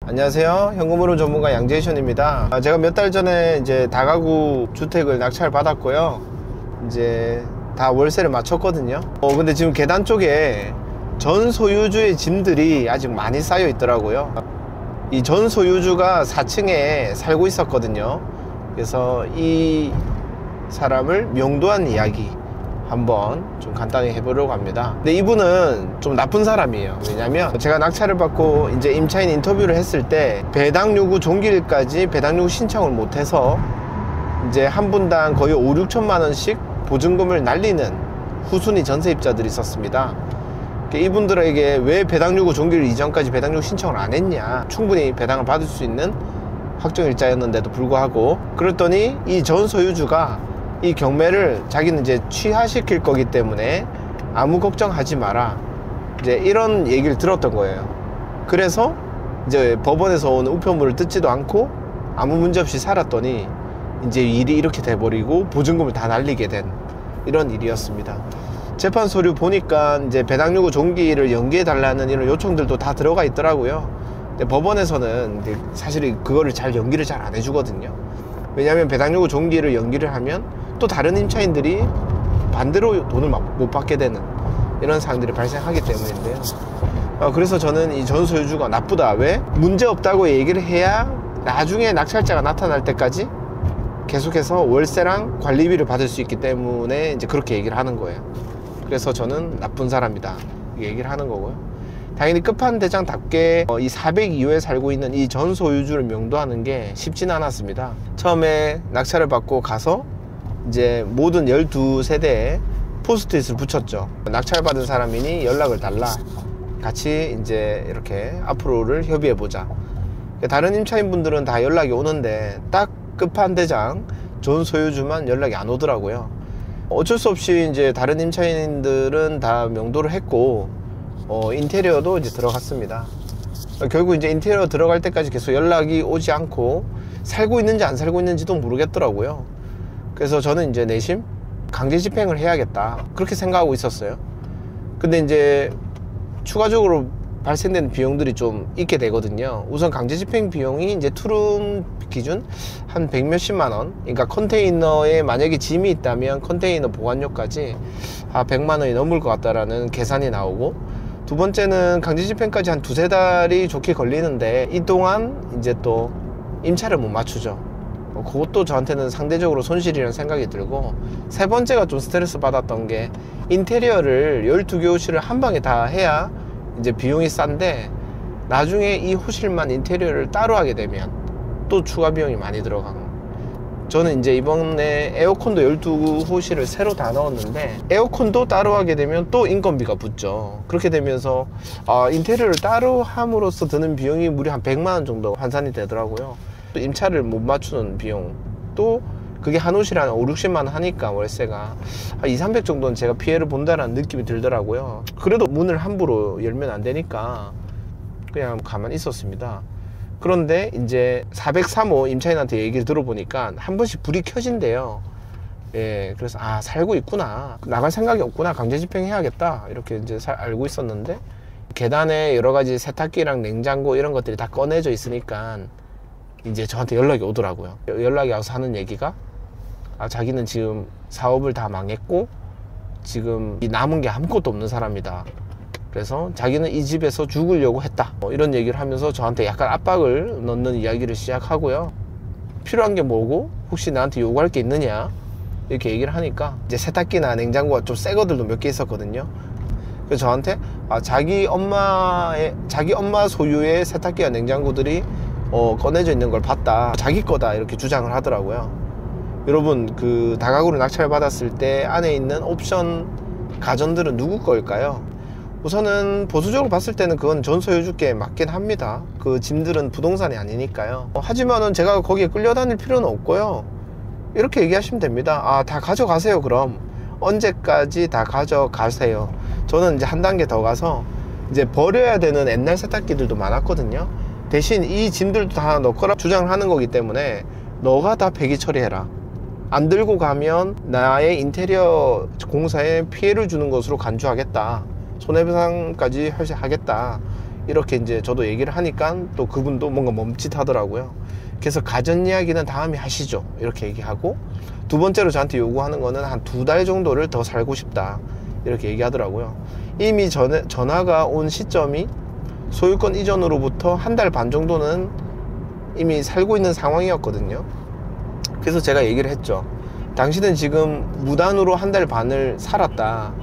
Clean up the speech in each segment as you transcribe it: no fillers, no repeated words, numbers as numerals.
안녕하세요. 현금흐름 전문가 양재션입니다. 제가 몇 달 전에 이제 다가구 주택을 낙찰 받았고요. 이제 다 월세를 마쳤거든요. 근데 지금 계단 쪽에 전 소유주의 짐들이 아직 많이 쌓여 있더라고요. 이 전 소유주가 4층에 살고 있었거든요. 그래서 이 사람을 명도한 이야기 한번 좀 간단히 해보려고 합니다. 근데 이분은 좀 나쁜 사람이에요. 왜냐면 제가 낙찰을 받고 이제 임차인 인터뷰를 했을 때 배당 요구 종기일까지 배당 요구 신청을 못해서 이제 한 분당 거의 5, 6천만 원씩 보증금을 날리는 후순위 전세입자들이 있었습니다. 이분들에게 왜 배당 요구 종기일 이전까지 배당 요구 신청을 안 했냐, 충분히 배당을 받을 수 있는 확정일자였는데도 불구하고, 그랬더니 이 전 소유주가 이 경매를 자기는 이제 취하시킬 거기 때문에 아무 걱정하지 마라, 이제 이런 얘기를 들었던 거예요. 그래서 이제 법원에서 오는 우편물을 뜯지도 않고 아무 문제 없이 살았더니 이제 일이 이렇게 돼버리고 보증금을 다 날리게 된 이런 일이었습니다. 재판 서류 보니까 이제 배당 요구 종기를 연기해 달라는 이런 요청들도 다 들어가 있더라고요. 근데 법원에서는 사실 그거를 잘 연기를 잘 안 해주거든요. 왜냐하면 배당 요구 종기를 연기를 하면 또 다른 임차인들이 반대로 돈을 못 받게 되는 이런 상황들이 발생하기 때문인데요. 그래서 저는 이 전 소유주가 나쁘다, 왜? 문제 없다고 얘기를 해야 나중에 낙찰자가 나타날 때까지 계속해서 월세랑 관리비를 받을 수 있기 때문에 이제 그렇게 얘기를 하는 거예요. 그래서 저는 나쁜 사람이다, 이 얘기를 하는 거고요. 당연히 끝판대장답게 이 402호에 살고 있는 이 전 소유주를 명도하는 게 쉽지는 않았습니다. 처음에 낙찰을 받고 가서 이제 모든 12세대에 포스트잇을 붙였죠. 낙찰받은 사람이니 연락을 달라, 같이 이제 이렇게 앞으로를 협의해보자. 다른 임차인분들은 다 연락이 오는데 딱 끝판대장 전 소유주만 연락이 안 오더라고요. 어쩔 수 없이 이제 다른 임차인들은 다 명도를 했고 인테리어도 이제 들어갔습니다. 결국 이제 인테리어 들어갈 때까지 계속 연락이 오지 않고 살고 있는지 안 살고 있는지도 모르겠더라고요. 그래서 저는 이제 내심 강제 집행을 해야겠다, 그렇게 생각하고 있었어요. 근데 이제 추가적으로 발생된 비용들이 좀 있게 되거든요. 우선 강제 집행 비용이 이제 투룸 기준 한 100몇십만 원, 그러니까 컨테이너에 만약에 짐이 있다면 컨테이너 보관료까지 100만 원이 넘을 것 같다라는 계산이 나오고, 두 번째는 강제 집행까지 한 2~3달이 좋게 걸리는데 이 동안 이제 또 임차를 못 맞추죠. 그것도 저한테는 상대적으로 손실이라는 생각이 들고, 세 번째가 좀 스트레스 받았던 게 인테리어를 12개 호실을 한 방에 다 해야 이제 비용이 싼데 나중에 이 호실만 인테리어를 따로 하게 되면 또 추가 비용이 많이 들어가고, 저는 이제 이번에 에어컨도 12호실을 새로 다 넣었는데 에어컨도 따로 하게 되면 또 인건비가 붙죠. 그렇게 되면서 인테리어를 따로 함으로써 드는 비용이 무려 한 100만 원 정도 환산이 되더라고요. 또 임차를 못 맞추는 비용, 또 그게 한 호실에 한 5~60만 원 하니까 월세가 한 200~300 정도는 제가 피해를 본다는 느낌이 들더라고요. 그래도 문을 함부로 열면 안 되니까 그냥 가만히 있었습니다. 그런데 이제 403호 임차인한테 얘기를 들어보니까 한 번씩 불이 켜진대요. 예, 그래서 살고 있구나, 나갈 생각이 없구나, 강제 집행해야겠다, 이렇게 이제 알고 있었는데, 계단에 여러 가지 세탁기랑 냉장고 이런 것들이 다 꺼내져 있으니까 이제 저한테 연락이 오더라고요. 연락이 와서 하는 얘기가 자기는 지금 사업을 다 망했고 지금 남은 게 아무것도 없는 사람이다. 그래서 자기는 이 집에서 죽으려고 했다, 이런 얘기를 하면서 저한테 약간 압박을 넣는 이야기를 시작하고요. 필요한 게 뭐고 혹시 나한테 요구할 게 있느냐, 이렇게 얘기를 하니까 이제 세탁기나 냉장고가 좀 새 것들도 몇 개 있었거든요. 그래서 저한테 자기 엄마 소유의 세탁기와 냉장고들이 꺼내져 있는 걸 봤다, 자기 거다, 이렇게 주장을 하더라고요. 여러분, 그 다가구를 낙찰 받았을 때 안에 있는 옵션 가전들은 누구 걸까요? 우선은 보수적으로 봤을 때는 그건 전 소유주께 맞긴 합니다. 그 짐들은 부동산이 아니니까요. 하지만은 제가 거기에 끌려다닐 필요는 없고요. 이렇게 얘기하시면 됩니다. 다 가져가세요. 그럼 언제까지 다 가져가세요. 저는 이제 한 단계 더 가서 이제 버려야 되는 옛날 세탁기들도 많았거든요. 대신 이 짐들도 다 너 거라 주장을 하는 거기 때문에 너가 다 폐기 처리해라, 안 들고 가면 나의 인테리어 공사에 피해를 주는 것으로 간주하겠다, 손해배상까지 하겠다, 이렇게 이제 저도 얘기를 하니까 또 그분도 뭔가 멈칫하더라고요. 그래서 가전 이야기는 다음에 하시죠, 이렇게 얘기하고, 두 번째로 저한테 요구하는 거는 한 2달 정도를 더 살고 싶다, 이렇게 얘기하더라고요. 이미 전화가 온 시점이 소유권 이전으로부터 1달 반 정도는 이미 살고 있는 상황이었거든요. 그래서 제가 얘기를 했죠. 당신은 지금 무단으로 1달 반을 살았다.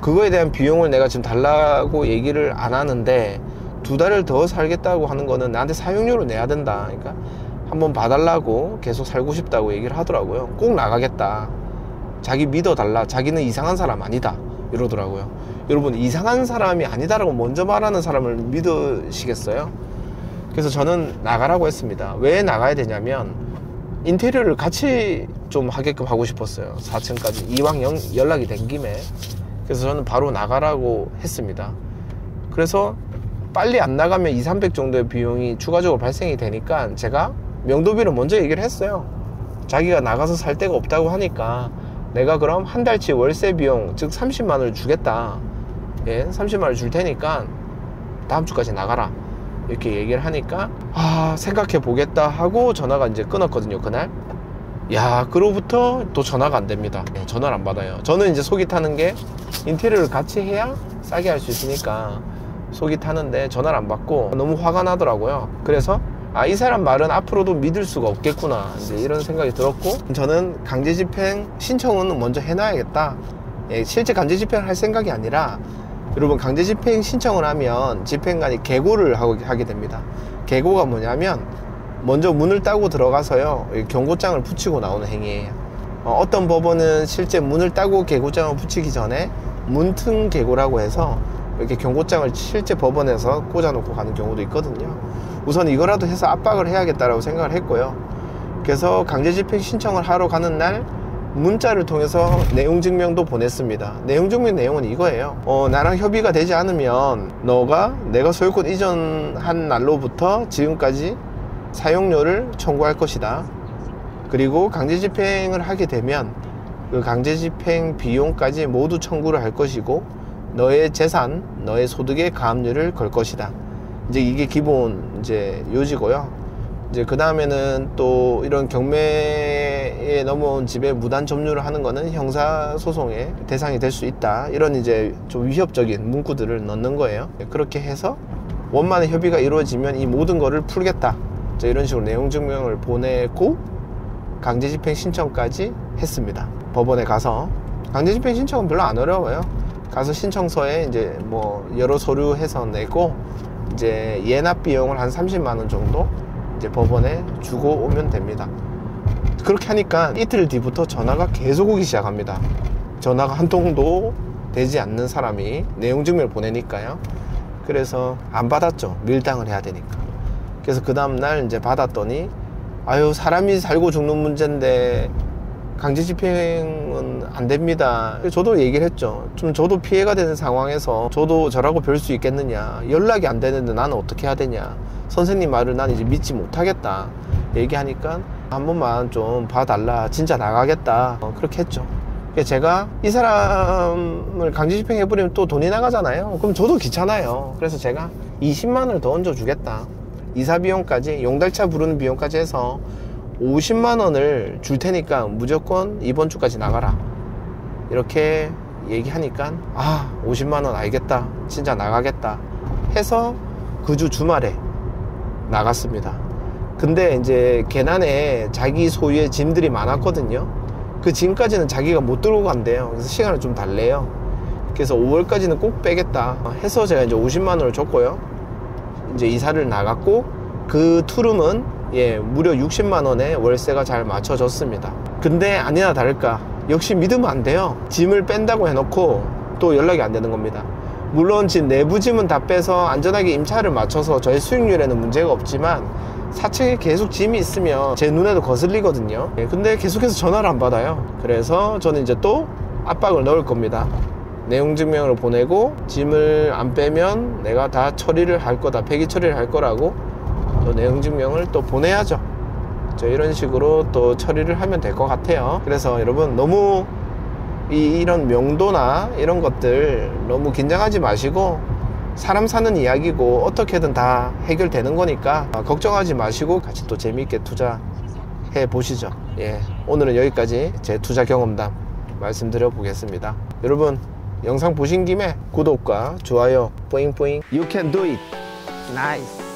그거에 대한 비용을 내가 지금 달라고 얘기를 안 하는데 2달을 더 살겠다고 하는 거는 나한테 사용료로 내야 된다. 그러니까 한번 봐달라고, 계속 살고 싶다고 얘기를 하더라고요. 꼭 나가겠다, 자기 믿어달라, 자기는 이상한 사람 아니다, 이러더라고요. 여러분, 이상한 사람이 아니다라고 먼저 말하는 사람을 믿으시겠어요? 그래서 저는 나가라고 했습니다. 왜 나가야 되냐면 인테리어를 같이 좀 하게끔 하고 싶었어요. 4층까지 이왕 연락이 된 김에. 그래서 저는 바로 나가라고 했습니다. 그래서 빨리 안 나가면 200~300 정도의 비용이 추가적으로 발생이 되니까 제가 명도비를 먼저 얘기를 했어요. 자기가 나가서 살 데가 없다고 하니까 내가 그럼 한 달치 월세 비용, 즉 30만 원을 주겠다. 예, 30만 원을 줄 테니까 다음 주까지 나가라, 이렇게 얘기를 하니까 생각해 보겠다 하고 전화가 이제 끊었거든요, 그날. 야, 그로부터 또 전화가 안 됩니다. 예, 전화를 안 받아요. 저는 이제 속이 타는 게 인테리어를 같이 해야 싸게 할 수 있으니까 속이 타는데 전화를 안 받고 너무 화가 나더라고요. 그래서 이 사람 말은 앞으로도 믿을 수가 없겠구나, 이제 이런 생각이 들었고, 저는 강제집행 신청은 먼저 해놔야겠다. 예, 실제 강제집행을 할 생각이 아니라, 여러분, 강제집행 신청을 하면 집행관이 계고를 하게 됩니다. 계고가 뭐냐면 먼저 문을 따고 들어가서요, 경고장을 붙이고 나오는 행위예요. 어떤 법원은 실제 문을 따고 계고장을 붙이기 전에 문틈 계고라고 해서 이렇게 경고장을 실제 법원에서 꽂아놓고 가는 경우도 있거든요. 우선 이거라도 해서 압박을 해야겠다라고 생각을 했고요. 그래서 강제집행 신청을 하러 가는 날 문자를 통해서 내용증명도 보냈습니다. 내용증명 내용은 이거예요. 나랑 협의가 되지 않으면 내가 소유권 이전한 날로부터 지금까지 사용료를 청구할 것이다. 그리고 강제집행을 하게 되면 그 강제집행 비용까지 모두 청구를 할 것이고, 너의 재산, 너의 소득의 가압류를 걸 것이다. 이제 이게 기본 이제 요지고요. 이제 그 다음에는 또 이런 경매에 넘어온 집에 무단 점유를 하는 거는 형사소송의 대상이 될 수 있다, 이런 이제 좀 위협적인 문구들을 넣는 거예요. 그렇게 해서 원만한 협의가 이루어지면 이 모든 거를 풀겠다, 이런 식으로 내용증명을 보내고 강제집행 신청까지 했습니다. 법원에 가서. 강제집행 신청은 별로 안 어려워요. 가서 신청서에 이제 뭐 여러 서류 해서 내고, 이제 예납 비용을 한 30만 원 정도 이제 법원에 주고 오면 됩니다. 그렇게 하니까 이틀 뒤부터 전화가 계속 오기 시작합니다. 전화가 한 통도 되지 않는 사람이 내용증명을 보내니까요. 그래서 안 받았죠, 밀당을 해야 되니까. 그래서 그 다음날 이제 받았더니, 사람이 살고 죽는 문제인데 강제집행은 안 됩니다. 저도 얘기를 했죠. 좀 저도 피해가 되는 상황에서 저도 저라고 별 수 있겠느냐, 연락이 안 되는데 나는 어떻게 해야 되냐, 선생님 말을 난 이제 믿지 못하겠다 얘기하니까 한 번만 좀 봐달라, 진짜 나가겠다, 그렇게 했죠. 제가 이 사람을 강제집행 해버리면 또 돈이 나가잖아요. 그럼 저도 귀찮아요. 그래서 제가 20만 원을 더 얹어주겠다, 이사비용까지, 용달차 부르는 비용까지 해서 50만 원을 줄 테니까 무조건 이번 주까지 나가라, 이렇게 얘기하니까 50만 원 알겠다, 진짜 나가겠다 해서 그 주 주말에 나갔습니다. 근데 이제 계난에 자기 소유의 짐들이 많았거든요. 그 짐까지는 자기가 못 들고 간대요. 그래서 시간을 좀 달래요. 그래서 5월까지는 꼭 빼겠다 해서 제가 이제 50만 원을 줬고요. 이제 이사를 나갔고, 그 투룸은 무려 60만 원에 월세가 잘 맞춰졌습니다. 근데 아니나 다를까 역시 믿으면 안 돼요. 짐을 뺀다고 해놓고 또 연락이 안 되는 겁니다. 물론 내부 짐은 다 빼서 안전하게 임차를 맞춰서 저희 수익률에는 문제가 없지만 4층에 계속 짐이 있으면 제 눈에도 거슬리거든요. 근데 계속해서 전화를 안 받아요. 그래서 저는 이제 또 압박을 넣을 겁니다. 내용증명을 보내고 짐을 안 빼면 내가 다 처리를 할 거다, 폐기 처리를 할 거라고 또 내용증명을 또 보내야죠. 이런 식으로 또 처리를 하면 될 것 같아요. 그래서 여러분, 너무 이런 명도나 이런 것들 너무 긴장하지 마시고 사람 사는 이야기고 어떻게든 다 해결되는 거니까 걱정하지 마시고 같이 또 재미있게 투자해 보시죠. 예, 오늘은 여기까지 제 투자 경험담 말씀드려 보겠습니다. 여러분 영상 보신 김에 구독과 좋아요 뿌잉뿌잉. You can do it. Nice.